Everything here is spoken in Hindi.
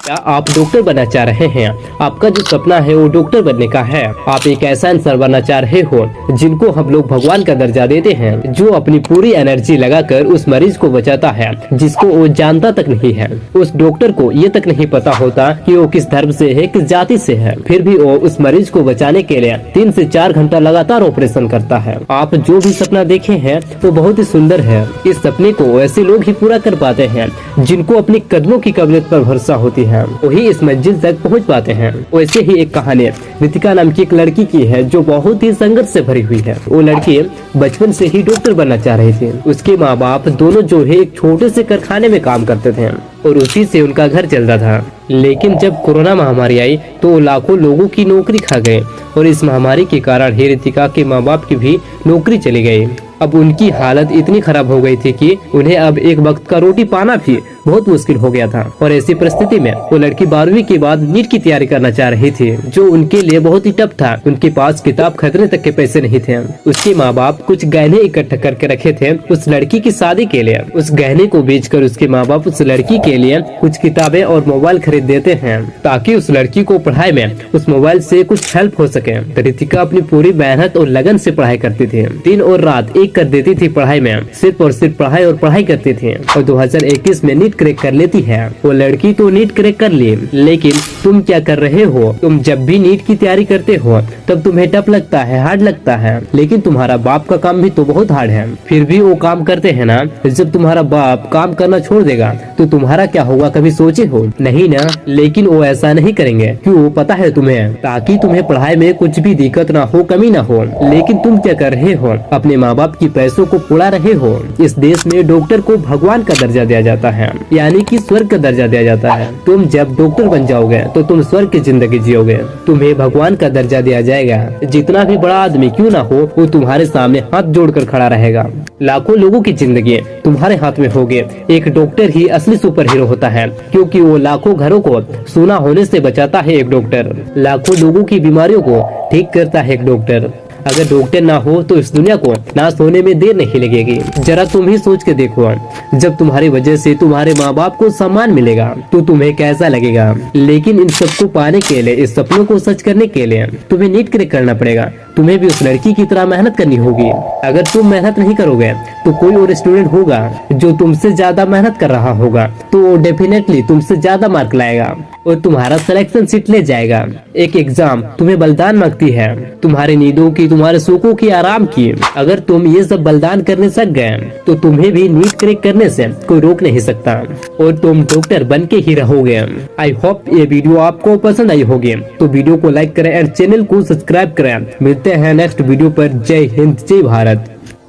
क्या आप डॉक्टर बनना चाह रहे हैं? आपका जो सपना है वो डॉक्टर बनने का है। आप एक ऐसा इंसान बनना चाह रहे हो जिनको हम लोग भगवान का दर्जा देते हैं, जो अपनी पूरी एनर्जी लगाकर उस मरीज को बचाता है जिसको वो जानता तक नहीं है। उस डॉक्टर को ये तक नहीं पता होता कि वो किस धर्म से है, किस जाति से है, फिर भी वो उस मरीज को बचाने के लिए 3 से 4 घंटा लगातार ऑपरेशन करता है। आप जो भी सपना देखे हैं वो बहुत ही सुंदर है। इस सपने को ऐसे लोग ही पूरा कर पाते हैं जिनको अपनी कदमों की काबिलियत पर भरोसा होती है, वही इस मंजिल तक पहुंच पाते हैं। वैसे ही एक कहानी रितिका नाम की एक लड़की की है जो बहुत ही संघर्ष से भरी हुई है। वो लड़की बचपन से ही डॉक्टर बनना चाह रही थी। उसके माँ बाप दोनों जो है एक छोटे से कारखाने में काम करते थे और उसी से उनका घर चलता था। लेकिन जब कोरोना महामारी आई तो लाखों लोगों की नौकरी खा गए और इस महामारी के कारण ही रितिका के माँ बाप की भी नौकरी चली गई। अब उनकी हालत इतनी खराब हो गई थी कि उन्हें अब एक वक्त का रोटी पाना भी बहुत मुश्किल हो गया था। और ऐसी परिस्थिति में वो लड़की 12वीं के बाद नीट की तैयारी करना चाह रही थी, जो उनके लिए बहुत ही टफ था। उनके पास किताब खरीदने तक के पैसे नहीं थे। उसके माँ बाप कुछ गहने इकट्ठा करके रखे थे उस लड़की की शादी के लिए। उस गहने को बेचकर उसके माँ बाप उस लड़की के लिए कुछ किताबें और मोबाइल खरीद देते हैं ताकि उस लड़की को पढ़ाई में उस मोबाइल से कुछ हेल्प हो सके। रितिका अपनी पूरी मेहनत और लगन से पढ़ाई करती थी, दिन और रात एक कर देती थी पढ़ाई में, सिर्फ और सिर्फ पढ़ाई और पढ़ाई करती थी और 2021 में नीट क्रैक कर लेती है। वो लड़की तो नीट क्रैक कर ली, लेकिन तुम क्या कर रहे हो? तुम जब भी नीट की तैयारी करते हो तब तुम्हें टफ लगता है, हार्ड लगता है, लेकिन तुम्हारा बाप का काम भी तो बहुत हार्ड है। फिर भी वो काम करते हैं ना। जब तुम्हारा बाप काम करना छोड़ देगा तो तुम्हारा क्या होगा, कभी सोचे हो? नहीं ना। लेकिन वो ऐसा नहीं करेंगे, क्यों पता है तुम्हें? ताकि तुम्हें पढ़ाई में कुछ भी दिक्कत ना हो, कमी ना हो। लेकिन तुम क्या कर रहे हो? अपने माँ बाप की पैसों को उड़ा रहे हो। इस देश में डॉक्टर को भगवान का दर्जा दिया जाता है, यानी कि स्वर्ग का दर्जा दिया जाता है। तुम जब डॉक्टर बन जाओगे तो तुम स्वर्ग की जिंदगी जियोगे, तुम्हें भगवान का दर्जा दिया जाएगा। जितना भी बड़ा आदमी क्यों ना हो, वो तुम्हारे सामने हाथ जोड़कर खड़ा रहेगा। लाखों लोगों की जिंदगी तुम्हारे हाथ में होगी। एक डॉक्टर ही असली सुपर हीरो होता है, क्योंकि वो लाखों घरों को सूना होने से बचाता है। एक डॉक्टर लाखों लोगों की बीमारियों को ठीक करता है। एक डॉक्टर अगर डॉक्टर ना हो तो इस दुनिया को नाश होने में देर नहीं लगेगी। जरा तुम ही सोच के देखो, जब तुम्हारी वजह से तुम्हारे माँ बाप को सम्मान मिलेगा तो तुम्हें कैसा लगेगा। लेकिन इन सबको पाने के लिए, इस सपनों को सच करने के लिए तुम्हें नीट क्रैक करना पड़ेगा। तुम्हें भी उस लड़की की तरह मेहनत करनी होगी। अगर तुम मेहनत नहीं करोगे तो कोई और स्टूडेंट होगा जो तुमसे ज्यादा मेहनत कर रहा होगा, तो वो डेफिनेटली तुमसे ज्यादा मार्क लाएगा और तुम्हारा सिलेक्शन सीट ले जाएगा। एक एग्जाम तुम्हें बलिदान मांगती है, तुम्हारी नींदों की, तुम्हारे सुखों की, आराम की। अगर तुम ये सब बलिदान करने सक गए तो तुम्हें भी नीट क्रैक करने से कोई रोक नहीं सकता और तुम डॉक्टर बन के ही रहोगे। आई होप ये वीडियो आपको पसंद आई होगी, तो वीडियो को लाइक करें एंड चैनल को सब्सक्राइब करें। मिलते हैं नेक्स्ट वीडियो पर। जय हिंद, जय भारत।